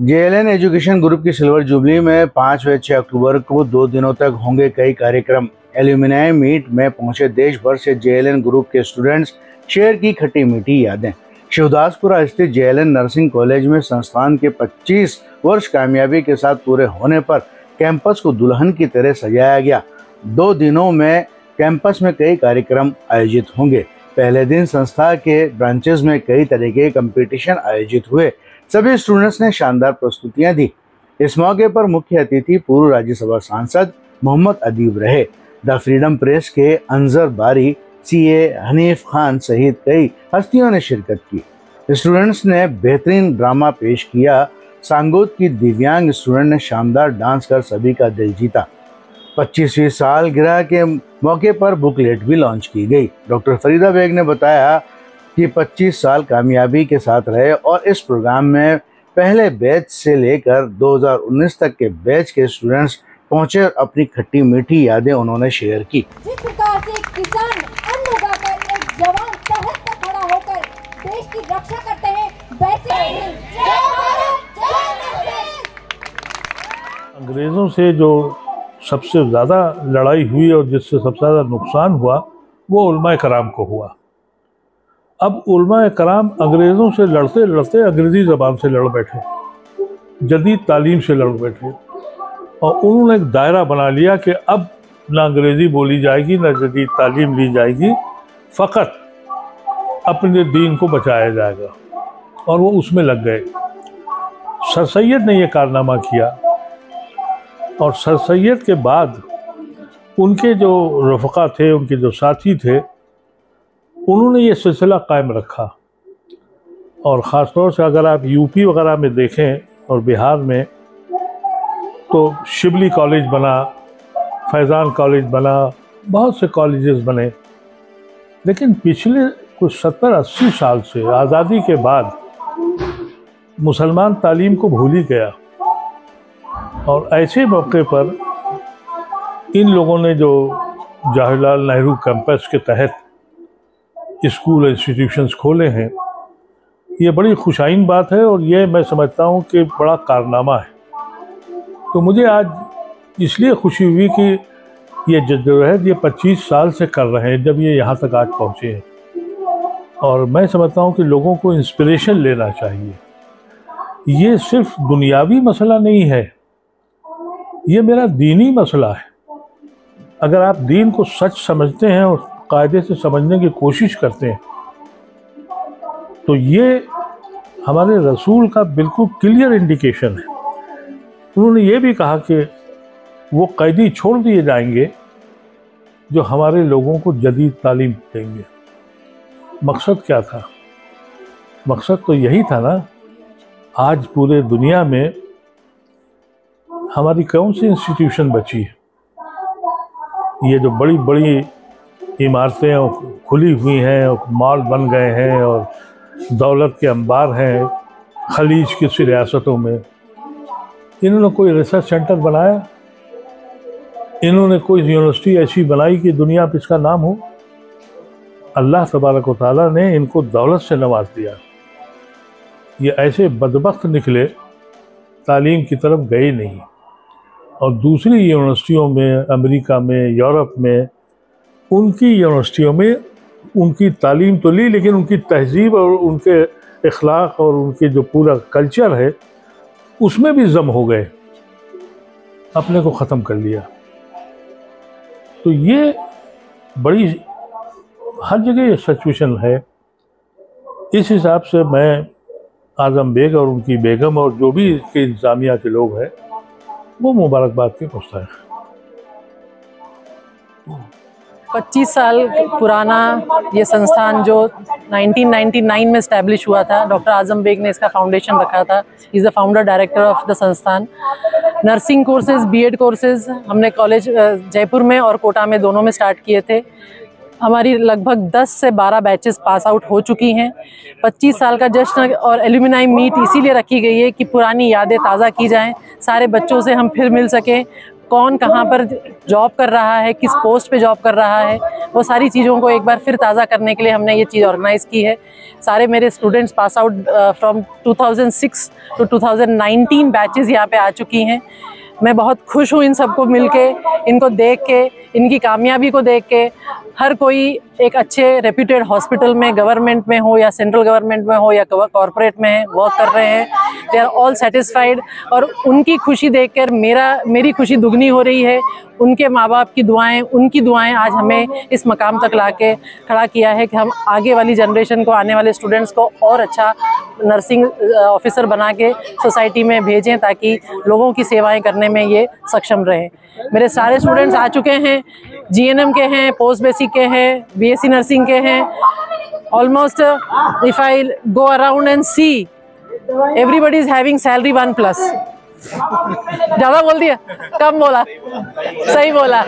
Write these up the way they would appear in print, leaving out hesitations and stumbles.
JLN education group की silver jubilee में 5 व 6 अक्टूबर को 2 दिनों तक होंगे कई कार्यक्रम। एल्यूमिनाई मीट में पहुंचे देश भर से जेएलएन ग्रुप के स्टूडेंट्स शेयर की खट्टी मीठी यादें। शिवदासपुरा स्थित जेएलएन नर्सिंग कॉलेज में संस्थान के 25 वर्ष कामयाबी के साथ पूरे होने पर कैंपस को दुल्हन की तरह सजाया गया। 2 दिनों में कैंपस में कई कार्यक्रम आयोजित होंगे। पहले दिन संस्था के ब्रांचेस में कई तरह के कंपटीशन आयोजित हुए। सभी स्टूडेंट्स ने शानदार प्रस्तुतियां दी। इस मौके पर मुख्य अतिथि पूर्व राज्यसभा सांसद मोहम्मद अदीब रहे। द फ्रीडम प्रेस के अंजर बारी, सीए हनीफ खान सहित कई हस्तियों ने शिरकत की। स्टूडेंट्स ने बेहतरीन ड्रामा पेश किया। सांगोद की दिव्यांग स्टूडेंट ने शानदार डांस कर सभी का दिल जीता। 25वीं सालगिरह के मौके पर बुकलेट भी लॉन्च की गई। डॉक्टर फरीदा बेग ने बताया कि 25 साल कामयाबी के साथ रहे और इस प्रोग्राम में पहले बैच से लेकर 2019 तक के बैच के स्टूडेंट्स पहुंचे और अपनी खट्टी मीठी यादें उन्होंने शेयर की। जिस प्रकार से एक किसान अन्न उगाकर एक जवान सरहद पर खड़ा होकर देश की रक्षा करते हैं, वैसे जय भारत जय नर्सिंग। अंग्रेज़ों से जो सबसे ज़्यादा लड़ाई हुई और जिससे सबसे ज़्यादा नुकसान हुआ वो उलमाए कराम को हुआ। अब उलमाए कराम अंग्रेज़ों से लड़ते लड़ते अंग्रेज़ी ज़बान से लड़ बैठे, जदीद तालीम से लड़ बैठे और उन्होंने एक दायरा बना लिया कि अब ना अंग्रेज़ी बोली जाएगी ना जदीद तालीम ली जाएगी, फ़कत अपने दीन को बचाया जाएगा और वो उसमें लग गए। सर सैयद ने ये कारनामा किया और सर सैयद के बाद उनके जो रफ़क़ा थे, उनके जो साथी थे, उन्होंने ये सिलसिला कायम रखा। और ख़ास तौर से अगर आप यूपी वगैरह में देखें और बिहार में, तो शिबली कॉलेज बना, फैज़ान कॉलेज बना, बहुत से कॉलेजेस बने। लेकिन पिछले कुछ 70-80 साल से आज़ादी के बाद मुसलमान तालीम को भूल ही गया और ऐसे मौके पर इन लोगों ने जो जवाहरलाल नेहरू कैंपस के तहत स्कूल इंस्टीट्यूशंस खोले हैं, ये बड़ी खुशाइन बात है और ये मैं समझता हूँ कि बड़ा कारनामा है। तो मुझे आज इसलिए खुशी हुई कि ये जद्दोजहद ये 25 साल से कर रहे हैं, जब ये यहाँ तक आज पहुँचे हैं। और मैं समझता हूँ कि लोगों को इंस्पिरेशन लेना चाहिए। ये सिर्फ दुनियावी मसला नहीं है, ये मेरा दीनी मसला है। अगर आप दीन को सच समझते हैं और कायदे से समझने की कोशिश करते हैं, तो ये हमारे रसूल का बिल्कुल क्लियर इंडिकेशन है। उन्होंने ये भी कहा कि वो कैदी छोड़ दिए जाएंगे जो हमारे लोगों को जदीद तालीम देंगे। मकसद क्या था? मकसद तो यही था ना, आज पूरे दुनिया में हमारी कौन सी इंस्टीट्यूशन बची है? ये जो बड़ी बड़ी इमारतें खुली हुई हैं और मॉल बन गए हैं और दौलत के अंबार हैं खलीज की रियासतों में, इन्होंने कोई रिसर्च सेंटर बनाया? इन्होंने कोई यूनिवर्सिटी ऐसी बनाई कि दुनिया पर इसका नाम हो? अल्लाह तबारक व तआला ने इनको दौलत से नवाज दिया। ये ऐसे बदबख्त निकले, तालीम की तरफ गए नहीं। और दूसरी यूनिवर्सिटियों में, अमेरिका में, यूरोप में, उनकी यूनिवर्सिटियों में उनकी तालीम तो ली, लेकिन उनकी तहजीब और उनके अखलाक और उनके जो पूरा कल्चर है उसमें भी जम हो गए, अपने को ख़त्म कर लिया। तो ये बड़ी हर जगह ये सिचुएशन है। इस हिसाब से मैं आज़म बेग और उनकी बेगम और जो भी इसके इंतज़ामिया के लोग हैं वो मुबारकबाद के मुस्तहिक़। 25 साल पुराना ये संस्थान जो 1999 में इस्टेब्लिश हुआ था, डॉक्टर आज़म बेग ने इसका फाउंडेशन रखा था। Is the founder director of the संस्थान। नर्सिंग कोर्सेज, बीएड कोर्सेज हमने कॉलेज जयपुर में और कोटा में दोनों में स्टार्ट किए थे। हमारी लगभग 10 से 12 बैचेस पास आउट हो चुकी हैं। 25 साल का जश्न और एल्यूमिनाई मीट इसीलिए रखी गई है कि पुरानी यादें ताज़ा की जाएं, सारे बच्चों से हम फिर मिल सकें, कौन कहाँ पर जॉब कर रहा है, किस पोस्ट पे जॉब कर रहा है, वो सारी चीज़ों को एक बार फिर ताज़ा करने के लिए हमने ये चीज़ ऑर्गेनाइज़ की है। सारे मेरे students pass out from 2006 to 2019 batches यहाँ पे आ चुकी हैं। मैं बहुत खुश हूँ इन सबको मिलके, इनको देख के, इनकी कामयाबी को देख के। हर कोई एक अच्छे रेप्यूटेड हॉस्पिटल में, गवर्नमेंट में हो या सेंट्रल गवर्नमेंट में हो या कॉर्पोरेट में वर्क कर रहे हैं। दे आर ऑल सेटिस्फाइड और उनकी खुशी देखकर मेरी खुशी दुगनी हो रही है। उनके माँ बाप की दुआएं, उनकी दुआएं आज हमें इस मकाम तक लाके खड़ा किया है कि हम आगे वाली जनरेशन को, आने वाले स्टूडेंट्स को और अच्छा नर्सिंग ऑफिसर बना के सोसाइटी में भेजें ताकि लोगों की सेवाएं करने में ये सक्षम रहें। मेरे सारे स्टूडेंट्स आ चुके हैं, GNM के हैं, पोस्ट बेसिक के हैं, BSc नर्सिंग के हैं। Almost if I go around and see, everybody is having salary 1+। ज़्यादा बोल दिया, कम बोला, सही बोला।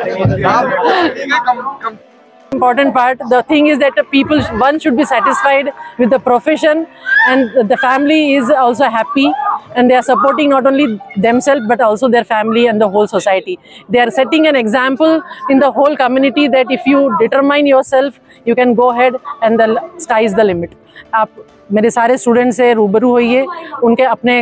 Important part, the thing is that one should be satisfied with the profession, and the family is also happy, and they are supporting not only themselves but also their family and the whole society. They are setting an example in the whole community that if you determine yourself, you can go ahead and the sky is the limit. आप मेरे सारे student से रूबरू होइए, उनके अपने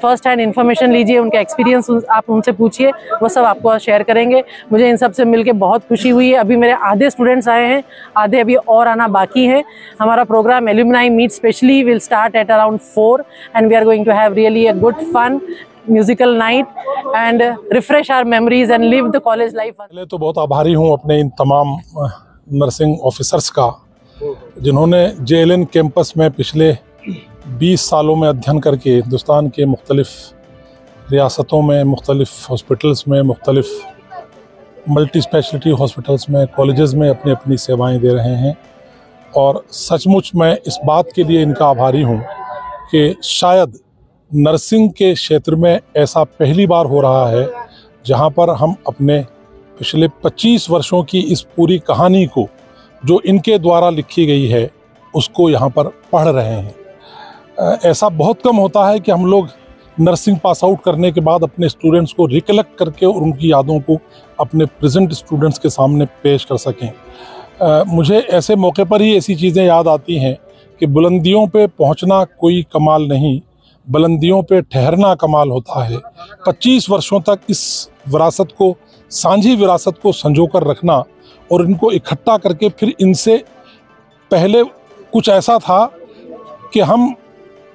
first hand information लीजिए, उनके एक्सपीरियंस आप उनसे पूछिए, वो सब आपको शेयर करेंगे। मुझे इन सब से मिलके बहुत खुशी हुई है। अभी मेरे आधे स्टूडेंट्स आए हैं, आधे अभी और आना बाकी है। हमारा programme alumni meet specially will start at around 4 and we are going to have really a good fun musical night and refresh our memories and live the college life. पहले तो बहुत आभारी हूँ अपने इन तमाम नर्सिंग ऑफिसर्स का जिन्होंने JLN campus में पिछले 20 सालों में अध्ययन करके हिंदुस्तान के मुख्तलिफ़ रियासतों में, मुख्तलिफ़ हॉस्पिटल्स में, मुख्तलिफ़ मल्टी स्पेशलिटी हॉस्पिटल्स में, कॉलेजेस में अपनी अपनी सेवाएं दे रहे हैं। और सचमुच मैं इस बात के लिए इनका आभारी हूं कि शायद नर्सिंग के क्षेत्र में ऐसा पहली बार हो रहा है जहां पर हम अपने पिछले 25 वर्षों की इस पूरी कहानी को, जो इनके द्वारा लिखी गई है, उसको यहाँ पर पढ़ रहे हैं। ऐसा बहुत कम होता है कि हम लोग नर्सिंग पास आउट करने के बाद अपने स्टूडेंट्स को रिकलेक्ट करके और उनकी यादों को अपने प्रेजेंट स्टूडेंट्स के सामने पेश कर सकें। मुझे ऐसे मौके पर ही ऐसी चीज़ें याद आती हैं कि बुलंदियों पे पहुंचना कोई कमाल नहीं, बुलंदियों पे ठहरना कमाल होता है। 25 वर्षों तक इस विरासत को, सांझी विरासत को संजोकर रखना और इनको इकट्ठा करके फिर इनसे पहले कुछ ऐसा था कि हम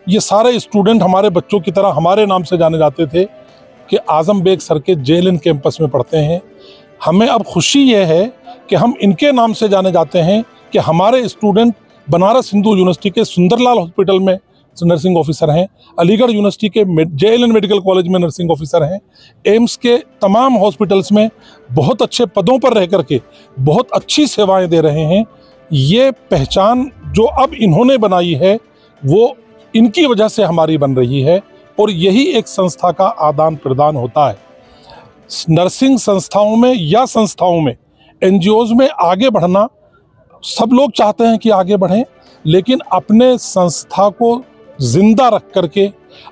ये सारे स्टूडेंट हमारे बच्चों की तरह हमारे नाम से जाने जाते थे कि आज़म बेग सर के JLN कैंपस में पढ़ते हैं। हमें अब खुशी ये है कि हम इनके नाम से जाने जाते हैं कि हमारे स्टूडेंट बनारस हिंदू यूनिवर्सिटी के सुंदरलाल हॉस्पिटल में नर्सिंग ऑफिसर हैं, अलीगढ़ यूनिवर्सिटी के JLN मेडिकल कॉलेज में नर्सिंग ऑफिसर हैं, एम्स के तमाम हॉस्पिटल्स में बहुत अच्छे पदों पर रह करके बहुत अच्छी सेवाएं दे रहे हैं। ये पहचान जो अब इन्होंने बनाई है वो इनकी वजह से हमारी बन रही है और यही एक संस्था का आदान प्रदान होता है। नर्सिंग संस्थाओं में या संस्थाओं में, NGOs में आगे बढ़ना सब लोग चाहते हैं कि आगे बढ़ें, लेकिन अपने संस्था को जिंदा रख करके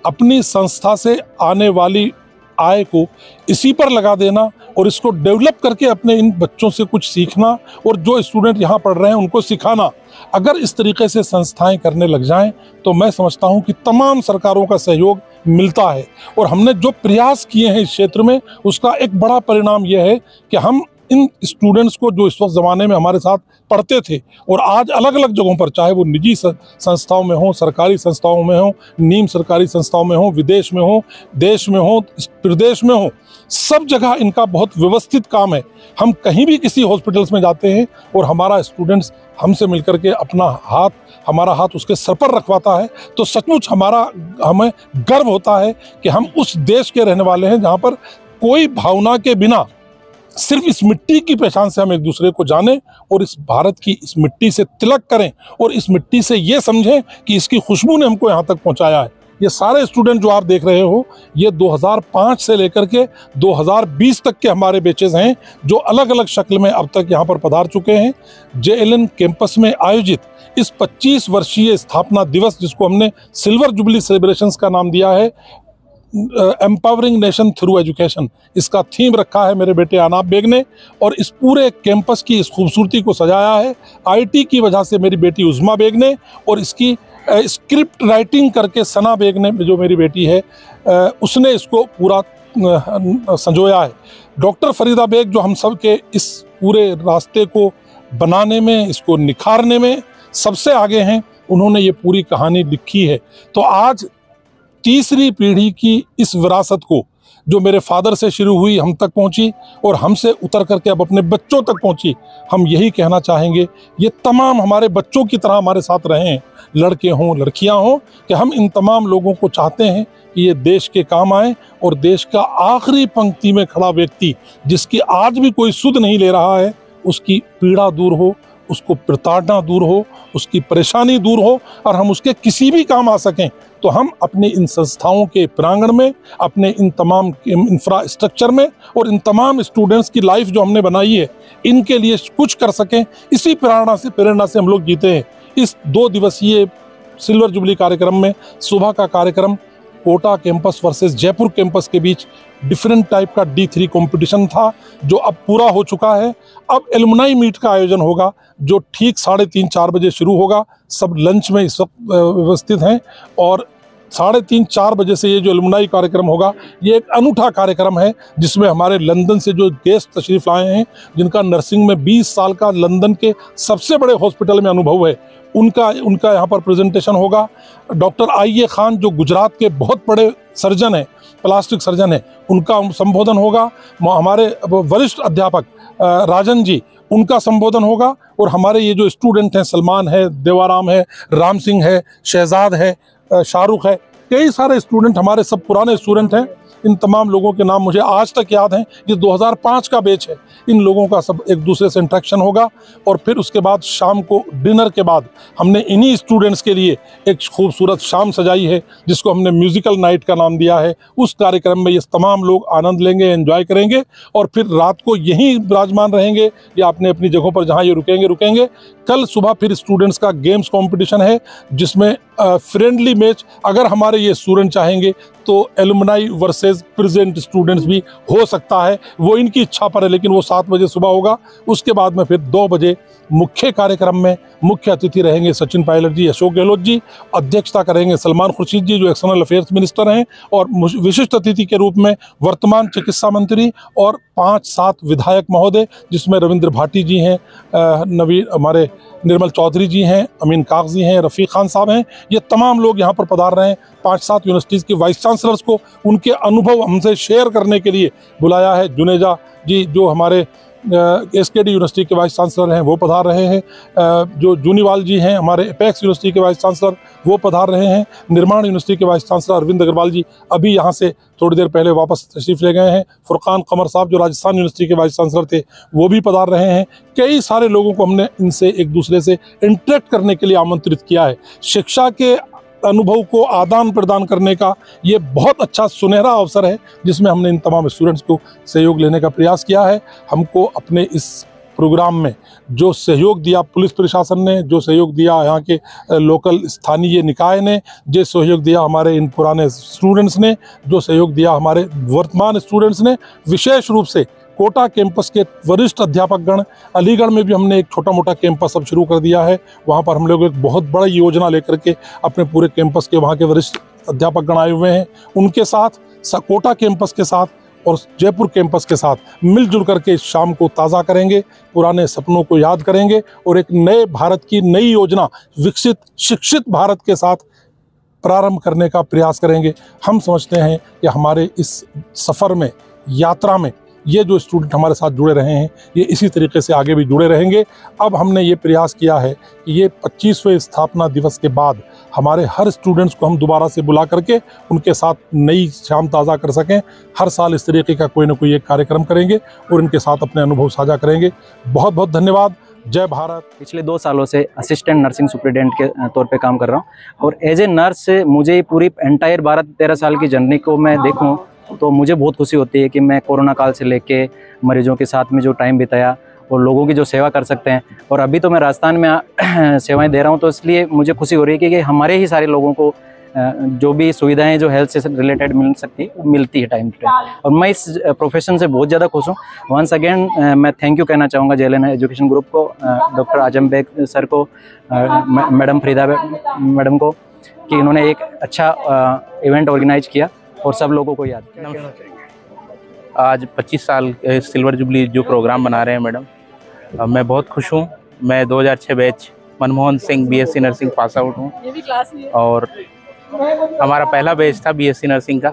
अपनी संस्था से आने वाली आय को इसी पर लगा देना और इसको डेवलप करके अपने इन बच्चों से कुछ सीखना और जो स्टूडेंट यहाँ पढ़ रहे हैं उनको सिखाना, अगर इस तरीके से संस्थाएं करने लग जाएं तो मैं समझता हूँ कि तमाम सरकारों का सहयोग मिलता है। और हमने जो प्रयास किए हैं इस क्षेत्र में उसका एक बड़ा परिणाम यह है कि हम इन स्टूडेंट्स को जो इस वक्त ज़माने में हमारे साथ पढ़ते थे और आज अलग अलग जगहों पर, चाहे वो निजी संस्थाओं में हो, सरकारी संस्थाओं में हो, नीम सरकारी संस्थाओं में हो, विदेश में हो, देश में हो, प्रदेश में हो, सब जगह इनका बहुत व्यवस्थित काम है। हम कहीं भी किसी हॉस्पिटल्स में जाते हैं और हमारा स्टूडेंट्स हमसे मिलकर के हमारा हाथ उसके सर पर रखवाता है तो सचमुच हमें गर्व होता है कि हम उस देश के रहने वाले हैं जहाँ पर कोई भावना के बिना सिर्फ इस मिट्टी की पहचान से हम एक दूसरे को जानें और इस भारत की इस मिट्टी से तिलक करें और इस मिट्टी से ये समझें कि इसकी खुशबू ने हमको यहाँ तक पहुँचाया है। ये सारे स्टूडेंट जो आप देख रहे हो, ये 2005 से लेकर के 2020 तक के हमारे बैचेस हैं जो अलग अलग शक्ल में अब तक यहाँ पर पधार चुके हैं। JLN कैंपस में आयोजित इस 25 वर्षीय स्थापना दिवस, जिसको हमने सिल्वर जुबली सेलिब्रेशंस का नाम दिया है, एम्पावरिंग नेशन थ्रू एजुकेशन, इसका थीम रखा है मेरे बेटे अनाब बेग ने, और इस पूरे कैंपस की इस खूबसूरती को सजाया है आईटी की वजह से मेरी बेटी उज़मा बेग ने, और इसकी स्क्रिप्ट राइटिंग करके सना बेग ने, जो मेरी बेटी है, उसने इसको पूरा संजोया है। डॉक्टर फरीदा बेग जो हम सब के इस पूरे रास्ते को बनाने में, इसको निखारने में सबसे आगे हैं, उन्होंने ये पूरी कहानी लिखी है। तो आज तीसरी पीढ़ी की इस विरासत को, जो मेरे फादर से शुरू हुई, हम तक पहुंची और हमसे उतर करके अब अपने बच्चों तक पहुंची, हम यही कहना चाहेंगे ये तमाम हमारे बच्चों की तरह हमारे साथ रहें, लड़के हों लड़कियां हों, कि हम इन तमाम लोगों को चाहते हैं कि ये देश के काम आए, और देश का आखिरी पंक्ति में खड़ा व्यक्ति जिसकी आज भी कोई सुध नहीं ले रहा है, उसकी पीड़ा दूर हो, उसको प्रताड़ना दूर हो, उसकी परेशानी दूर हो, और हम उसके किसी भी काम आ सकें। तो हम अपनी इन संस्थाओं के प्रांगण में, अपने इन तमाम इंफ्रास्ट्रक्चर में, और इन तमाम स्टूडेंट्स की लाइफ जो हमने बनाई है, इनके लिए कुछ कर सकें, इसी प्रेरणा से हम लोग जीते हैं। इस 2 दिवसीय सिल्वर जुबली कार्यक्रम में सुबह का कार्यक्रम Kota campus versus Jaipur campus के बीच डिफरेंट टाइप का D3 कंपटीशन था, जो अब पूरा हो चुका है। अब एलुमनाई मीट का आयोजन होगा, जो ठीक 3:30-4 बजे शुरू होगा। सब लंच में इस वक्त व्यवस्थित हैं, और 3:30-4 बजे से ये जो एलुमनाई कार्यक्रम होगा, ये एक अनूठा कार्यक्रम है, जिसमें हमारे लंदन से जो गेस्ट तशरीफ़ लाए हैं, जिनका नर्सिंग में 20 साल का लंदन के सबसे बड़े हॉस्पिटल में अनुभव है, उनका यहाँ पर प्रेजेंटेशन होगा। डॉक्टर IA खान जो गुजरात के बहुत बड़े सर्जन हैं, प्लास्टिक सर्जन है, उनका संबोधन होगा। हमारे वरिष्ठ अध्यापक राजन जी, उनका संबोधन होगा। और हमारे ये जो स्टूडेंट हैं, सलमान है, देवाराम है, राम सिंह है, शहजाद है, शाहरुख है, कई सारे स्टूडेंट हमारे सब पुराने स्टूडेंट हैं। इन तमाम लोगों के नाम मुझे आज तक याद हैं। ये 2005 का बैच है। इन लोगों का सब एक दूसरे से इंटरेक्शन होगा, और फिर उसके बाद शाम को डिनर के बाद हमने इन्हीं स्टूडेंट्स के लिए एक खूबसूरत शाम सजाई है, जिसको हमने म्यूजिकल नाइट का नाम दिया है। उस कार्यक्रम में ये तमाम लोग आनंद लेंगे, एंजॉय करेंगे, और फिर रात को यहीं विराजमान रहेंगे या अपने अपनी जगहों पर जहाँ ये रुकेंगे। कल सुबह फिर स्टूडेंट्स का गेम्स कॉम्पिटिशन है, जिसमें फ्रेंडली मैच, अगर हमारे ये स्टूडेंट चाहेंगे तो एलुमनाई वर्सेस प्रेजेंट स्टूडेंट्स भी हो सकता है, वो इनकी इच्छा पर है, लेकिन वो 7 बजे सुबह होगा। उसके बाद में फिर 2 बजे मुख्य कार्यक्रम में मुख्य अतिथि रहेंगे सचिन पायलट जी, अशोक गहलोत जी, अध्यक्षता करेंगे सलमान खुर्शीद जी जो एक्सटर्नल अफेयर्स मिनिस्टर हैं, और विशिष्ट अतिथि के रूप में वर्तमान चिकित्सा मंत्री और 5-7 विधायक महोदय, जिसमें रविंद्र भाटी जी हैं, नवीन हमारे निर्मल चौधरी जी हैं, अमीन कागजी हैं, रफ़ीक खान साहब हैं। ये तमाम लोग यहाँ पर पधार रहे हैं। 5-7 यूनिवर्सिटीज़ के वाइस चांसलर्स को उनके अनुभव हमसे शेयर करने के लिए बुलाया है। जुनेजा जी जो हमारे SKD यूनिवर्सिटी के वाइस चांसलर हैं, वो पधार रहे हैं। जो जूनीवाल जी हैं हमारे एपेक्स यूनिवर्सिटी के वाइस चांसलर, वो पधार रहे हैं। निर्माण यूनिवर्सिटी के वाइस चांसलर अरविंद अग्रवाल जी अभी यहाँ से थोड़ी देर पहले वापस तशरीफ़ ले गए हैं। फुरकान कमर साहब जो राजस्थान यूनिवर्सिटी के वाइस चांसलर थे, वो भी पधार रहे हैं। कई सारे लोगों को हमने इनसे एक दूसरे से इंटरेक्ट करने के लिए आमंत्रित किया है। शिक्षा के अनुभव को आदान प्रदान करने का ये बहुत अच्छा सुनहरा अवसर है, जिसमें हमने इन तमाम स्टूडेंट्स को सहयोग लेने का प्रयास किया है। हमको अपने इस प्रोग्राम में जो सहयोग दिया पुलिस प्रशासन ने, जो सहयोग दिया यहाँ के लोकल स्थानीय निकाय ने, जो सहयोग दिया हमारे इन पुराने स्टूडेंट्स ने, जो सहयोग दिया हमारे वर्तमान स्टूडेंट्स ने, विशेष रूप से कोटा कैंपस के वरिष्ठ अध्यापकगण, अलीगढ़ में भी हमने एक छोटा मोटा कैंपस अब शुरू कर दिया है। वहाँ पर हम लोग एक बहुत बड़ी योजना लेकर के अपने पूरे कैंपस के वहाँ के वरिष्ठ अध्यापकगण आए हुए हैं। उनके साथ कोटा कैंपस के साथ और जयपुर कैंपस के साथ मिलजुल करके इस शाम को ताज़ा करेंगे, पुराने सपनों को याद करेंगे और एक नए भारत की नई योजना विकसित शिक्षित भारत के साथ प्रारंभ करने का प्रयास करेंगे। हम समझते हैं कि हमारे इस सफ़र में, यात्रा में, ये जो स्टूडेंट हमारे साथ जुड़े रहे हैं, ये इसी तरीके से आगे भी जुड़े रहेंगे। अब हमने ये प्रयास किया है कि ये 25वें स्थापना दिवस के बाद हमारे हर स्टूडेंट्स को हम दोबारा से बुला करके उनके साथ नई शाम ताज़ा कर सकें। हर साल इस तरीके का कोई ना कोई एक कार्यक्रम करेंगे और इनके साथ अपने अनुभव साझा करेंगे। बहुत बहुत धन्यवाद। जय भारत। पिछले 2 सालों से असिस्टेंट नर्सिंग सुपरिटेंडेंट के तौर पे काम कर रहा हूँ और एज ए नर्स मुझे पूरी एंटायर 12-13 साल की जर्नी को मैं देखूँ तो मुझे बहुत खुशी होती है कि मैं कोरोना काल से लेके मरीजों के साथ में जो टाइम बिताया और लोगों की जो सेवा कर सकते हैं, और अभी तो मैं राजस्थान में सेवाएं दे रहा हूं, तो इसलिए मुझे खुशी हो रही है कि हमारे ही सारे लोगों को जो भी सुविधाएं जो हेल्थ से रिलेटेड मिल सकती है वो मिलती है टाइम टू टाइम। और मैं इस प्रोफेशन से बहुत ज़्यादा खुश हूँ। वंस अगेन मैं थैंक यू कहना चाहूँगा JLN एजुकेशन ग्रुप को, डॉक्टर आजम बेग सर को, मैडम फरीदा मैडम को, कि इन्होंने एक अच्छा इवेंट ऑर्गेनाइज किया और सब लोगों को याद किया। आज 25 साल सिल्वर जुबली जो प्रोग्राम बना रहे हैं मैडम, मैं बहुत खुश हूँ। मैं 2006 batch Manmohan Singh BSc nursing pass out हूँ और हमारा पहला बैच था BSc नर्सिंग का,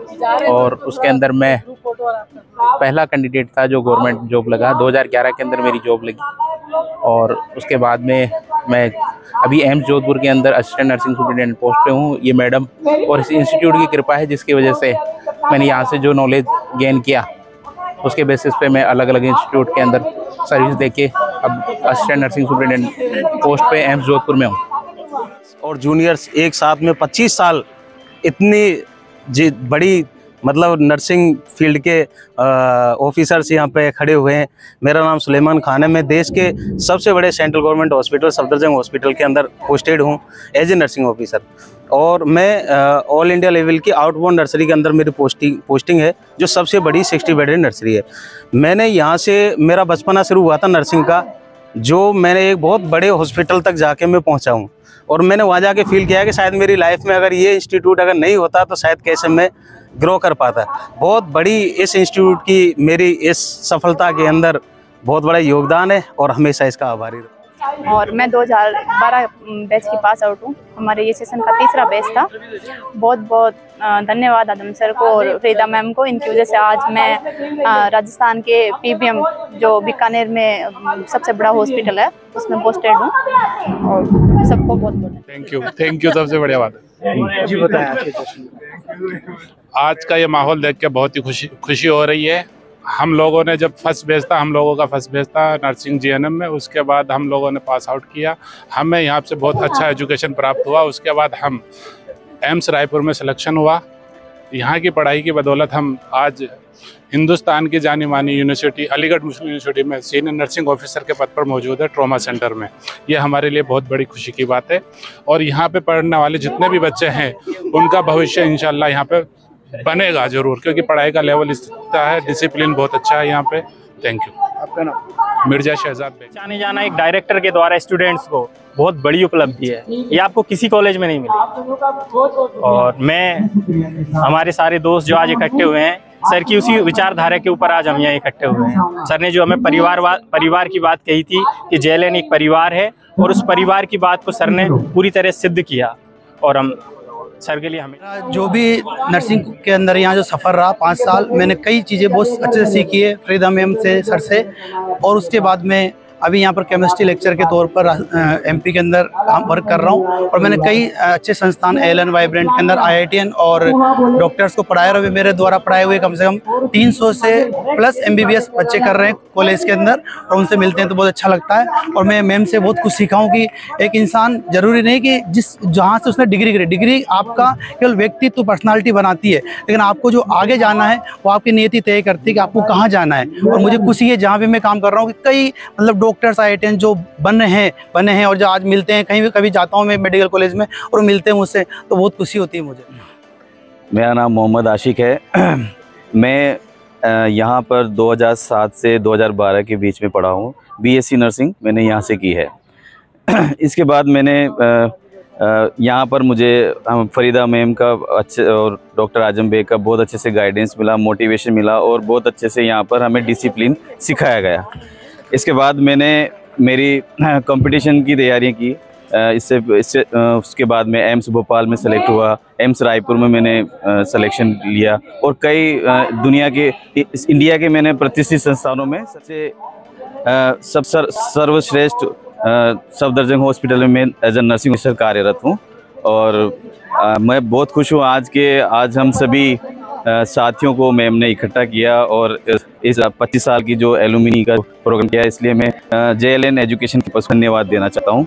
और उसके अंदर मैं पहला कैंडिडेट था जो गवर्नमेंट जॉब लगा। 2011 के अंदर मेरी जॉब लगी और उसके बाद में मैं अभी एम्स जोधपुर के अंदर असिस्टेंट नर्सिंग सुपरिटेंडेंट पोस्ट पे हूँ। ये मैडम और इस इंस्टीट्यूट की कृपा है, जिसकी वजह से मैंने यहाँ से जो नॉलेज गेन किया उसके बेसिस पे मैं अलग अलग इंस्टीट्यूट के अंदर सर्विस देके अब असिस्टेंट नर्सिंग सुपरिटेंडेंट पोस्ट पे एम्स जोधपुर में हूँ। और जूनियर्स एक साथ में 25 साल इतनी बड़ी मतलब नर्सिंग फील्ड के ऑफिसर्स यहाँ पे खड़े हुए हैं। मेरा नाम सुलेमान खान है। मैं देश के सबसे बड़े central government hospital Safdarjung hospital के अंदर पोस्टेड हूँ एज ए नर्सिंग ऑफिसर, और मैं ऑल इंडिया लेवल की आउटबाउंड नर्सरी के अंदर मेरी पोस्टिंग है, जो सबसे बड़ी 60 बेडेड नर्सरी है। मैंने यहाँ से मेरा बचपना शुरू हुआ था नर्सिंग का, जो मैंने एक बहुत बड़े हॉस्पिटल तक जाके मैं पहुँचा हूँ, और मैंने वहाँ जाके फील किया कि शायद मेरी लाइफ में अगर ये इंस्टीट्यूट अगर नहीं होता तो शायद कैसे मैं ग्रो कर पाता। बहुत बड़ी इस इंस्टीट्यूट की मेरी इस सफलता के अंदर बहुत बड़ा योगदान है और हमेशा इसका आभारी रहूँ। और मैं 2012 बैच की पास आउट हूँ। हमारे ये सेशन का तीसरा बैच था। बहुत बहुत धन्यवाद आदम सर को और फरीदा मैम को, इनकी वजह से आज मैं राजस्थान के PBM जो बीकानेर में सबसे बड़ा हॉस्पिटल है उसमें पोस्टेड हूँ। और सबको बहुत बहुत थैंक यू सबसे बढ़िया बात है जी। बताएं आज का ये माहौल देख के बहुत ही खुशी हो रही है। हम लोगों ने जब फर्स्ट बैच था, हम लोगों का फर्स्ट बैच था नर्सिंग JNM में, उसके बाद हम लोगों ने पास आउट किया। हमें यहाँ से बहुत अच्छा एजुकेशन प्राप्त हुआ। उसके बाद हम एम्स रायपुर में सिलेक्शन हुआ। यहाँ की पढ़ाई की बदौलत हम आज हिंदुस्तान की जानी मानी यूनिवर्सिटी अलीगढ़ मुस्लिम यूनिवर्सिटी में सीनियर नर्सिंग ऑफिसर के पद पर मौजूद है, ट्रॉमा सेंटर में। ये हमारे लिए बहुत बड़ी खुशी की बात है। और यहाँ पे पढ़ने वाले जितने भी बच्चे हैं उनका भविष्य इंशाल्लाह यहाँ पे बनेगा जरूर, क्योंकि पढ़ाई का लेवल इतना है, डिसिप्लिन बहुत अच्छा है यहाँ पे। Thank you. आपका नाम? मिर्जा शहजाद बेग। जाने जाना एक डायरेक्टर के द्वारा स्टूडेंट्स को बहुत बड़ी उपलब्धि है। ये आपको किसी कॉलेज में नहीं मिली। और मैं हमारे सारे दोस्त जो आज इकट्ठे हुए हैं, सर की उसी विचारधारा के ऊपर आज हम यहाँ इकट्ठे हुए हैं। सर ने जो हमें परिवार की बात कही थी कि JLN एक परिवार है, और उस परिवार की बात को सर ने पूरी तरह सिद्ध किया। और हम सर के लिए हमें जो भी नर्सिंग के अंदर यहाँ जो सफ़र रहा 5 साल, मैंने कई चीज़ें बहुत अच्छे से सीखी है फरीदा मैम से, सर से। और उसके बाद में अभी यहाँ पर केमिस्ट्री लेक्चर के तौर पर MP के अंदर काम वर्क कर रहा हूँ। और मैंने कई अच्छे संस्थान ALN वाइब्रेंट के अंदर IITN और डॉक्टर्स को पढ़ाया। और मेरे द्वारा पढ़ाए हुए कम से कम 300 से प्लस MBBS बच्चे कर रहे हैं कॉलेज के अंदर, और उनसे मिलते हैं तो बहुत अच्छा लगता है। और मैं मैम से बहुत कुछ सीखा हूँ कि एक इंसान ज़रूरी नहीं कि जहाँ से उसने डिग्री करी, डिग्री आपका केवल व्यक्तित्व पर्सनालिटी बनाती है, लेकिन आपको जो आगे जाना है वो आपकी नियति तय करती है कि आपको कहाँ जाना है। और मुझे खुशी है जहाँ भी मैं काम कर रहा हूँ कि कई मतलब डॉक्टर्स IITN जो बने हैं और जो आज मिलते हैं, कहीं भी कभी जाता हूँ मैं मेडिकल कॉलेज में और मिलते हैं मुझसे, तो बहुत खुशी होती है मुझे। मेरा नाम मोहम्मद आशिक है। मैं यहाँ पर 2007 से 2012 के बीच में पढ़ा हूँ। BSc नर्सिंग मैंने यहाँ से की है। इसके बाद मैंने यहाँ पर मुझे फरीदा मैम का अच्छे और डॉक्टर आजम बेग का बहुत अच्छे से गाइडेंस मिला, मोटिवेशन मिला, और बहुत अच्छे से यहाँ पर हमें डिसिप्लिन सिखाया गया। इसके बाद मैंने मेरी कंपटीशन की तैयारियाँ की। इससे उसके बाद मैं एम्स भोपाल में सेलेक्ट हुआ, एम्स रायपुर में मैंने सिलेक्शन लिया, और कई इंडिया के मैंने प्रतिष्ठित संस्थानों में सर्वश्रेष्ठ सफदरजंग हॉस्पिटल में एज ए नर्सिंग ऑफिसर कार्यरत हूँ। और मैं बहुत खुश हूँ आज हम सभी साथियों को मैम ने इकट्ठा किया और इस 25 साल की जो एलुमिनी का प्रोग्राम किया, इसलिए मैं JLN एजुकेशन के पास धन्यवाद देना चाहता हूँ।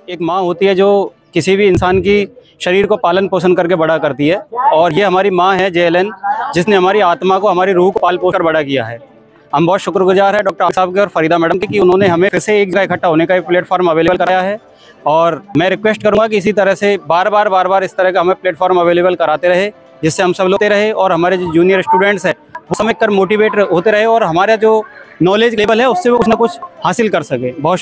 एक माँ होती है जो किसी भी इंसान की शरीर को पालन पोषण करके बड़ा करती है, और ये हमारी माँ है JLN, जिसने हमारी आत्मा को, हमारी रूह को पाल पोष कर बड़ा किया है। हम बहुत शुक्रगुजार है डॉक्टर साहब के और फरीदा मैडम के कि उन्होंने हमें फिर से एक जगह इकट्ठा होने का प्लेटफॉर्म अवेलेबल कराया है। और मैं रिक्वेस्ट करूंगा कि इसी तरह से बार बार इस तरह का हमें प्लेटफॉर्म अवेलेबल कराते रहे, जिससे हम सब लोग रहे और हमारे जो जूनियर स्टूडेंट्स हैं वो समझ कर मोटिवेट होते रहे और हमारा जो नॉलेज लेवल है उससे वो कुछ ना कुछ हासिल कर सके। बहुत